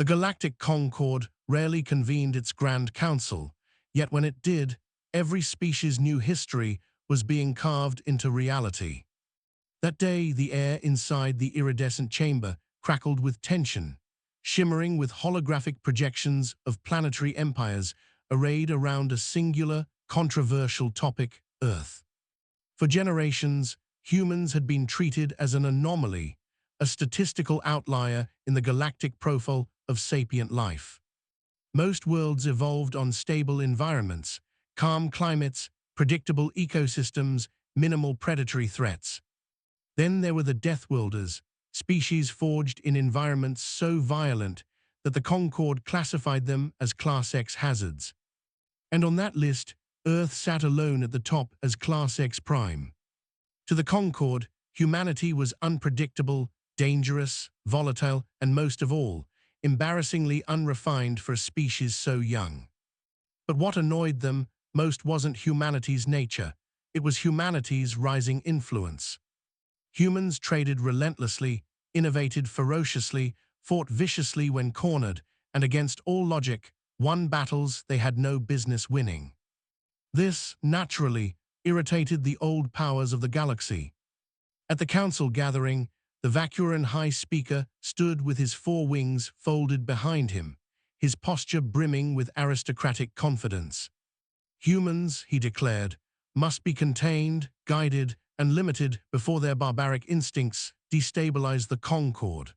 The Galactic Concord rarely convened its Grand Council, yet when it did, every species' new history was being carved into reality. That day, the air inside the iridescent chamber crackled with tension, shimmering with holographic projections of planetary empires arrayed around a singular, controversial topic, Earth. For generations, humans had been treated as an anomaly, a statistical outlier in the galactic profile of sapient life. Most worlds evolved on stable environments, calm climates, predictable ecosystems, minimal predatory threats. Then there were the Deathworlders, species forged in environments so violent that the Concord classified them as Class X hazards. And on that list, Earth sat alone at the top as Class X Prime. To the Concord, humanity was unpredictable, dangerous, volatile, and most of all, embarrassingly unrefined for a species so young. But what annoyed them most wasn't humanity's nature, it was humanity's rising influence. Humans traded relentlessly, innovated ferociously, fought viciously when cornered, and against all logic, won battles they had no business winning. This, naturally, irritated the old powers of the galaxy. At the council gathering, the Vacuran High Speaker stood with his four wings folded behind him, his posture brimming with aristocratic confidence. Humans, he declared, must be contained, guided, and limited before their barbaric instincts destabilize the Concord.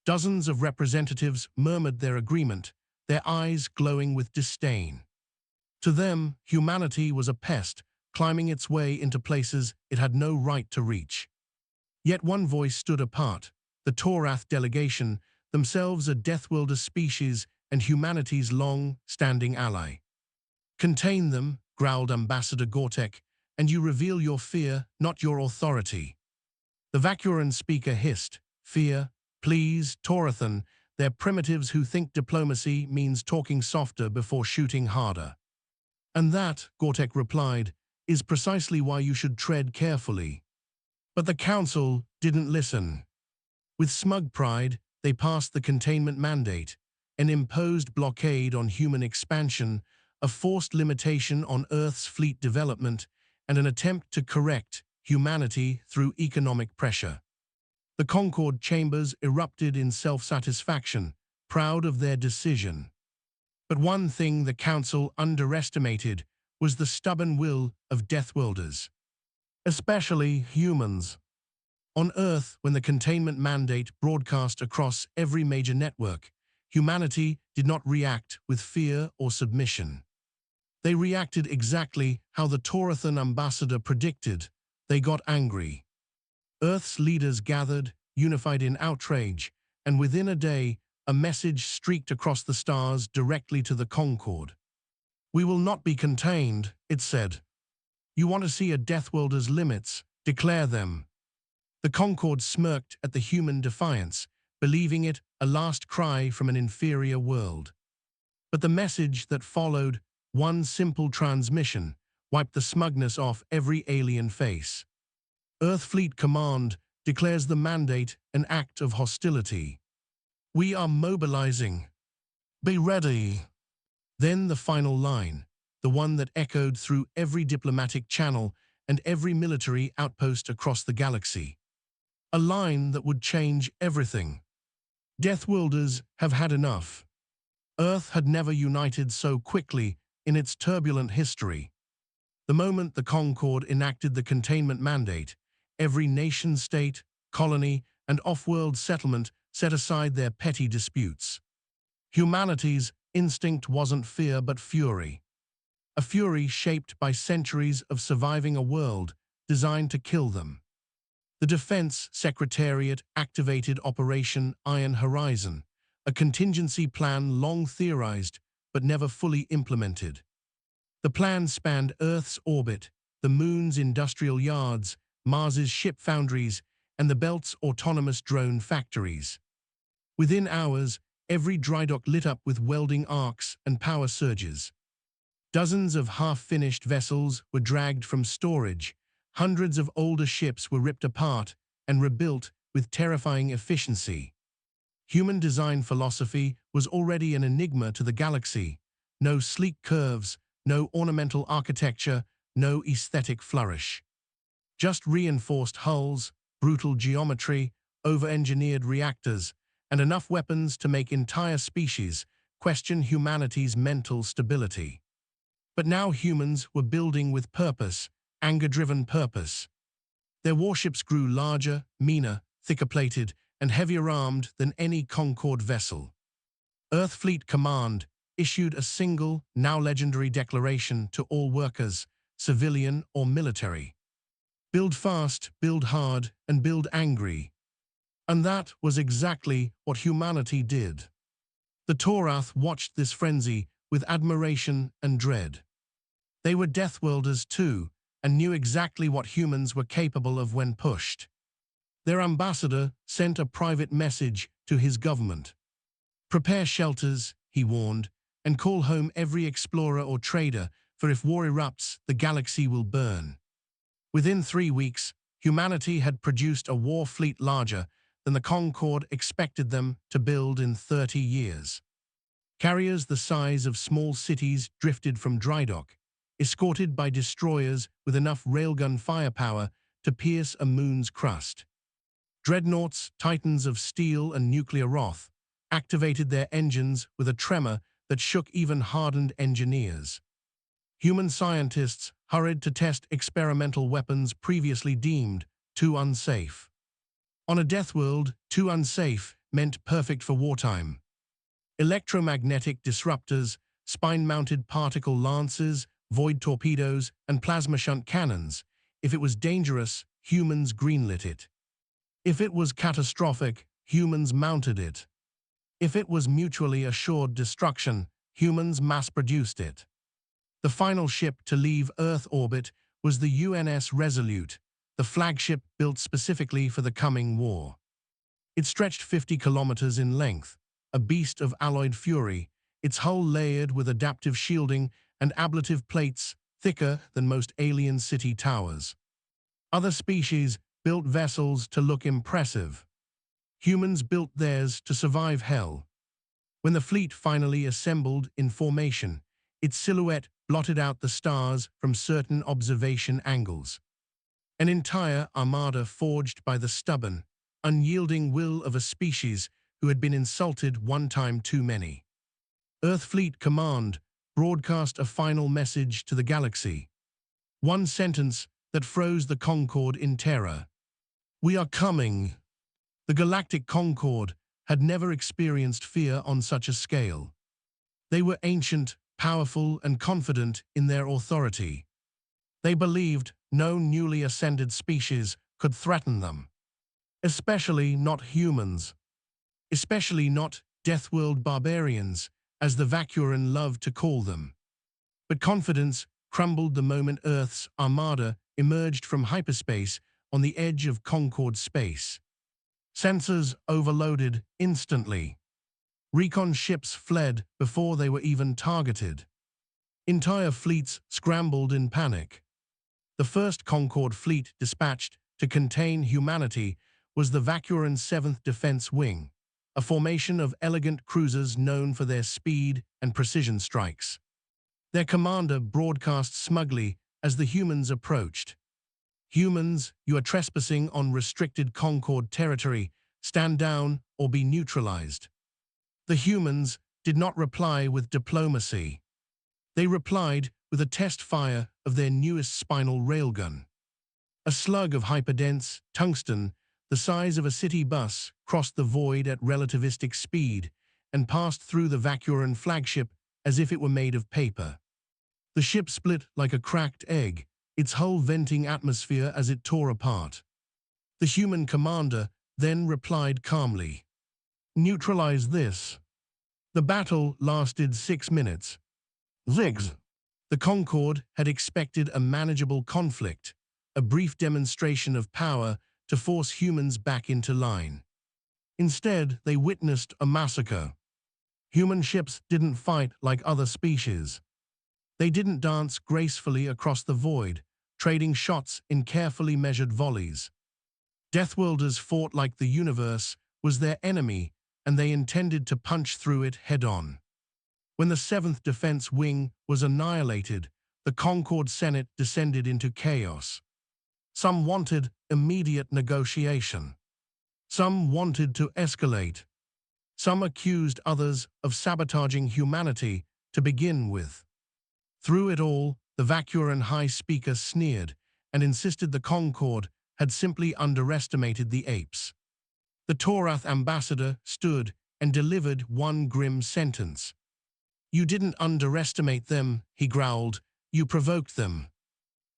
Dozens of representatives murmured their agreement, their eyes glowing with disdain. To them, humanity was a pest, climbing its way into places it had no right to reach. Yet one voice stood apart, the Torath delegation, themselves a Deathworlder species and humanity's long-standing ally. "Contain them," growled Ambassador Gortek, "and you reveal your fear, not your authority." The Vacuran speaker hissed, "Fear? Please, Torathan, they're primitives who think diplomacy means talking softer before shooting harder." "And that," Gortek replied, "is precisely why you should tread carefully." But the council didn't listen. With smug pride, they passed the containment mandate, an imposed blockade on human expansion, a forced limitation on Earth's fleet development, and an attempt to correct humanity through economic pressure. The Concord chambers erupted in self-satisfaction, proud of their decision. But one thing the council underestimated was the stubborn will of Deathworlders, especially humans. On Earth, when the containment mandate broadcast across every major network, humanity did not react with fear or submission. They reacted exactly how the Torathan ambassador predicted. They got angry. Earth's leaders gathered, unified in outrage, and within a day, a message streaked across the stars directly to the Concord. "We will not be contained," it said. "You want to see a Deathworlder's limits? Declare them." The Concord smirked at the human defiance, believing it a last cry from an inferior world. But the message that followed, one simple transmission, wiped the smugness off every alien face. "Earth Fleet Command declares the mandate an act of hostility. We are mobilizing. Be ready." Then the final line, the one that echoed through every diplomatic channel and every military outpost across the galaxy. A line that would change everything. Deathworlders have had enough. Earth had never united so quickly in its turbulent history. The moment the Concord enacted the containment mandate, every nation-state, colony, and off-world settlement set aside their petty disputes. Humanity's instinct wasn't fear but fury. A fury shaped by centuries of surviving a world designed to kill them. The Defense Secretariat activated Operation Iron Horizon, a contingency plan long theorized but never fully implemented. The plan spanned Earth's orbit, the Moon's industrial yards, Mars's ship foundries, and the Belt's autonomous drone factories. Within hours, every drydock lit up with welding arcs and power surges. Dozens of half-finished vessels were dragged from storage, hundreds of older ships were ripped apart and rebuilt with terrifying efficiency. Human design philosophy was already an enigma to the galaxy. No sleek curves, no ornamental architecture, no aesthetic flourish. Just reinforced hulls, brutal geometry, over-engineered reactors, and enough weapons to make entire species question humanity's mental stability. But now humans were building with purpose, anger-driven purpose. Their warships grew larger, meaner, thicker-plated, and heavier-armed than any Concord vessel. Earth Fleet Command issued a single, now legendary declaration to all workers, civilian or military. Build fast, build hard, and build angry. And that was exactly what humanity did. The Torath watched this frenzy with admiration and dread. They were Deathworlders too, and knew exactly what humans were capable of when pushed. Their ambassador sent a private message to his government. Prepare shelters, he warned, and call home every explorer or trader, for if war erupts, the galaxy will burn. Within 3 weeks, humanity had produced a war fleet larger than the Concord expected them to build in 30 years. Carriers the size of small cities drifted from dry dock, escorted by destroyers with enough railgun firepower to pierce a moon's crust. Dreadnoughts, titans of steel and nuclear wrath, activated their engines with a tremor that shook even hardened engineers. Human scientists hurried to test experimental weapons previously deemed too unsafe. On a death world, too unsafe meant perfect for wartime. Electromagnetic disruptors, spine-mounted particle lancers, void torpedoes, and plasma shunt cannons. If it was dangerous, humans greenlit it. If it was catastrophic, humans mounted it. If it was mutually assured destruction, humans mass-produced it. The final ship to leave Earth orbit was the UNS Resolute, the flagship built specifically for the coming war. It stretched 50 kilometers in length, a beast of alloyed fury, its hull layered with adaptive shielding and ablative plates thicker than most alien city towers. Other species built vessels to look impressive. Humans built theirs to survive hell. When the fleet finally assembled in formation, its silhouette blotted out the stars from certain observation angles. An entire armada forged by the stubborn, unyielding will of a species who had been insulted one time too many. Earth Fleet Command broadcast a final message to the galaxy. One sentence that froze the Concord in terror. We are coming. The Galactic Concord had never experienced fear on such a scale. They were ancient, powerful, and confident in their authority. They believed no newly ascended species could threaten them. Especially not humans. Especially not Deathworld barbarians, as the Vacuran loved to call them. But confidence crumbled the moment Earth's armada emerged from hyperspace on the edge of Concord space. Sensors overloaded instantly. Recon ships fled before they were even targeted. Entire fleets scrambled in panic. The first Concord fleet dispatched to contain humanity was the Vacuran 7th Defense Wing, a formation of elegant cruisers known for their speed and precision strikes. Their commander broadcast smugly as the humans approached. Humans, you are trespassing on restricted Concord territory. Stand down or be neutralized. The humans did not reply with diplomacy. They replied with a test fire of their newest spinal railgun. A slug of hyperdense tungsten, the size of a city bus, crossed the void at relativistic speed and passed through the Vacuran flagship as if it were made of paper. The ship split like a cracked egg, its hull venting atmosphere as it tore apart. The human commander then replied calmly, "Neutralize this." The battle lasted 6 minutes. Ziggs. The Concord had expected a manageable conflict, a brief demonstration of power to force humans back into line. Instead, they witnessed a massacre. Human ships didn't fight like other species. They didn't dance gracefully across the void, trading shots in carefully measured volleys. Deathworlders fought like the universe was their enemy, and they intended to punch through it head-on. When the 7th Defense Wing was annihilated, the Concord Senate descended into chaos. Some wanted immediate negotiation. Some wanted to escalate. Some accused others of sabotaging humanity to begin with. Through it all, the Vacuran High Speaker sneered and insisted the Concord had simply underestimated the apes. The Torath ambassador stood and delivered one grim sentence. "You didn't underestimate them," he growled. "You provoked them."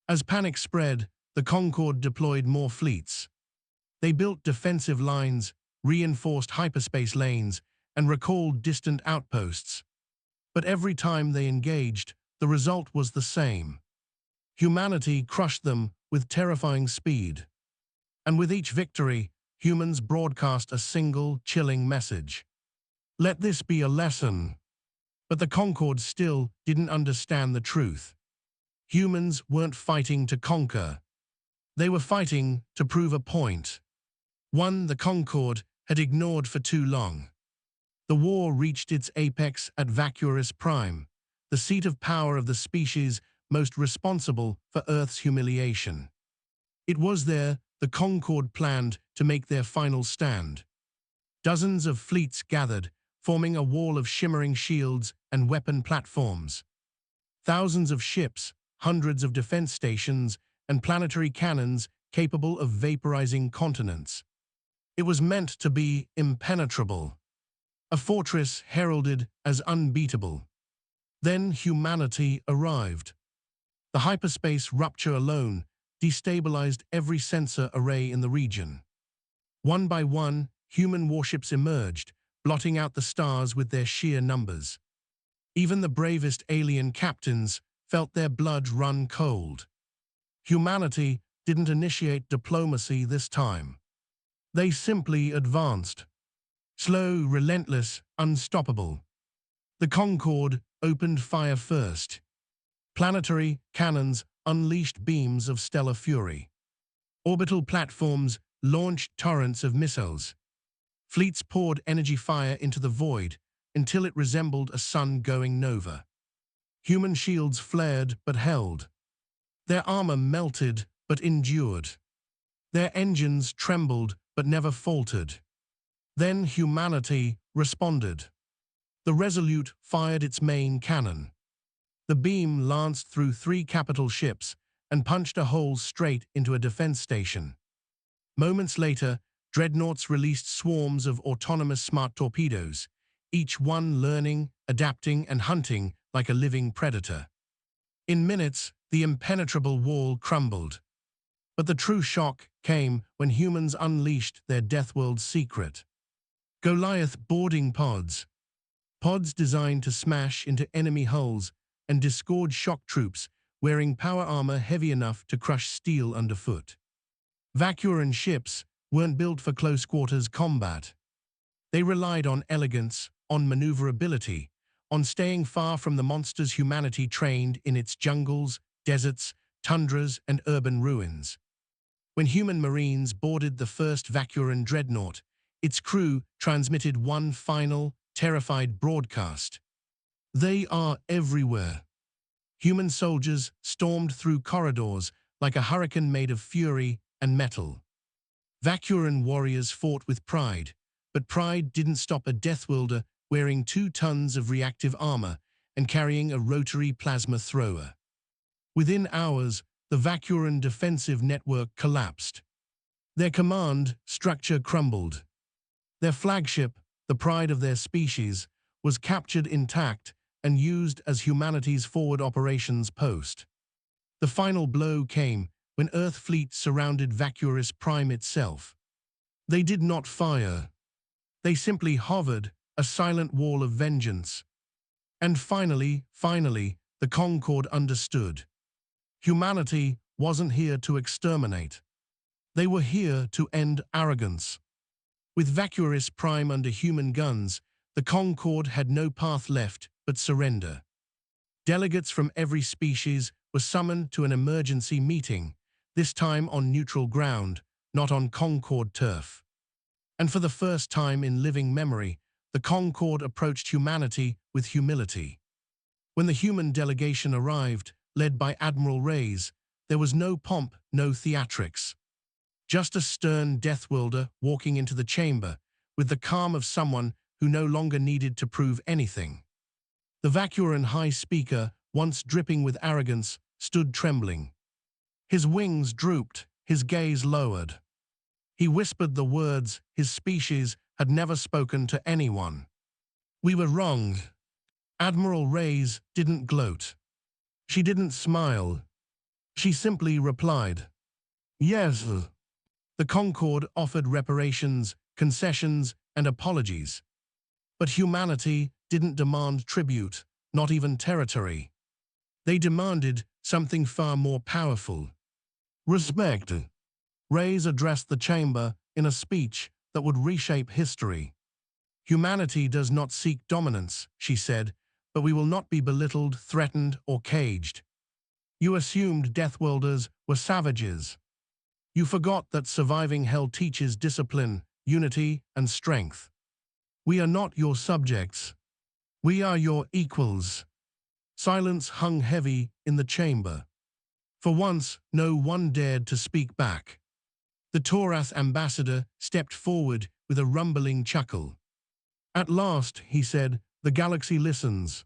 As panic spread, the Concord deployed more fleets. They built defensive lines, reinforced hyperspace lanes, and recalled distant outposts. But every time they engaged, the result was the same. Humanity crushed them with terrifying speed. And with each victory, humans broadcast a single, chilling message. Let this be a lesson. But the Concord still didn't understand the truth. Humans weren't fighting to conquer. They were fighting to prove a point. One the Concord had ignored for too long. The war reached its apex at Vacuris Prime, the seat of power of the species most responsible for Earth's humiliation. It was there the Concord planned to make their final stand. Dozens of fleets gathered, forming a wall of shimmering shields and weapon platforms. Thousands of ships, hundreds of defense stations, and planetary cannons capable of vaporizing continents. It was meant to be impenetrable. A fortress heralded as unbeatable. Then humanity arrived. The hyperspace rupture alone destabilized every sensor array in the region. One by one, human warships emerged, blotting out the stars with their sheer numbers. Even the bravest alien captains felt their blood run cold. Humanity didn't initiate diplomacy this time. They simply advanced. Slow, relentless, unstoppable. The Concord opened fire first. Planetary cannons unleashed beams of stellar fury. Orbital platforms launched torrents of missiles. Fleets poured energy fire into the void until it resembled a sun-going nova. Human shields flared but held. Their armor melted but endured. Their engines trembled but never faltered. Then humanity responded. The Resolute fired its main cannon. The beam lanced through 3 capital ships and punched a hole straight into a defense station. Moments later, dreadnoughts released swarms of autonomous smart torpedoes, each one learning, adapting, and hunting like a living predator. In minutes, the impenetrable wall crumbled. But the true shock came when humans unleashed their Deathworld secret. Goliath boarding pods. Pods designed to smash into enemy hulls and disgorge shock troops wearing power armor heavy enough to crush steel underfoot. Vacuran ships weren't built for close-quarters combat. They relied on elegance, on maneuverability, on staying far from the monsters humanity trained in its jungles, deserts, tundras, and urban ruins. When human marines boarded the first Vacuran dreadnought, its crew transmitted one final, terrified broadcast. "They are everywhere." Human soldiers stormed through corridors like a hurricane made of fury and metal. Vacuran warriors fought with pride, but pride didn't stop a Deathworlder wearing 2 tons of reactive armor and carrying a rotary plasma thrower. Within hours, the Vacuran defensive network collapsed. Their command structure crumbled. Their flagship, the pride of their species, was captured intact and used as humanity's forward operations post. The final blow came when Earth fleet surrounded Vacuris Prime itself. They did not fire. They simply hovered, a silent wall of vengeance. And finally, the Concord understood. Humanity wasn't here to exterminate. They were here to end arrogance. With Vacuris Prime under human guns, the Concord had no path left but surrender. Delegates from every species were summoned to an emergency meeting, this time on neutral ground, not on Concord turf. And for the first time in living memory, the Concord approached humanity with humility. When the human delegation arrived, led by Admiral Reyes, there was no pomp, no theatrics. Just a stern Deathworlder walking into the chamber, with the calm of someone who no longer needed to prove anything. The Vacuoran High Speaker, once dripping with arrogance, stood trembling. His wings drooped, his gaze lowered. He whispered the words his species had never spoken to anyone. "We were wrong." Admiral Reyes didn't gloat. She didn't smile. She simply replied, "Yes." The Concord offered reparations, concessions, and apologies. But humanity didn't demand tribute, not even territory. They demanded something far more powerful. Respect. Reyes addressed the chamber in a speech that would reshape history. "Humanity does not seek dominance," she said, "but we will not be belittled, threatened, or caged. You assumed Deathworlders were savages. You forgot that surviving hell teaches discipline, unity, and strength. We are not your subjects. We are your equals." Silence hung heavy in the chamber. For once, no one dared to speak back. The Torath ambassador stepped forward with a rumbling chuckle. "At last," he said, "the galaxy listens."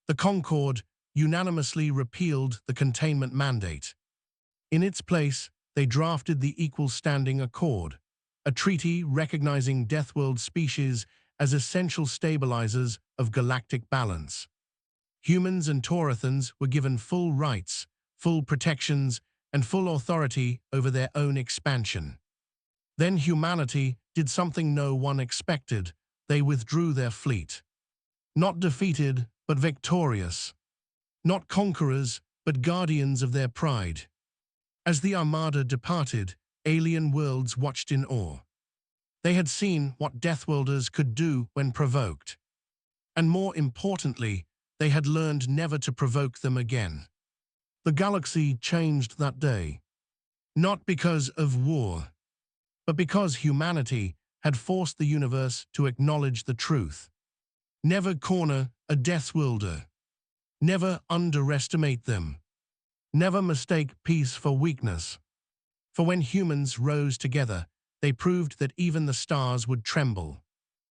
The Concord unanimously repealed the containment mandate. In its place, they drafted the Equal Standing Accord, a treaty recognizing Deathworld species as essential stabilizers of galactic balance. Humans and Torathans were given full rights, full protections, and full authority over their own expansion. Then humanity did something no one expected. They withdrew their fleet. Not defeated, but victorious. Not conquerors, but guardians of their pride. As the Armada departed, alien worlds watched in awe. They had seen what Deathworlders could do when provoked. And more importantly, they had learned never to provoke them again. The galaxy changed that day. Not because of war, but because humanity had forced the universe to acknowledge the truth. Never corner a Deathworlder. Never underestimate them. Never mistake peace for weakness. For when humans rose together, they proved that even the stars would tremble.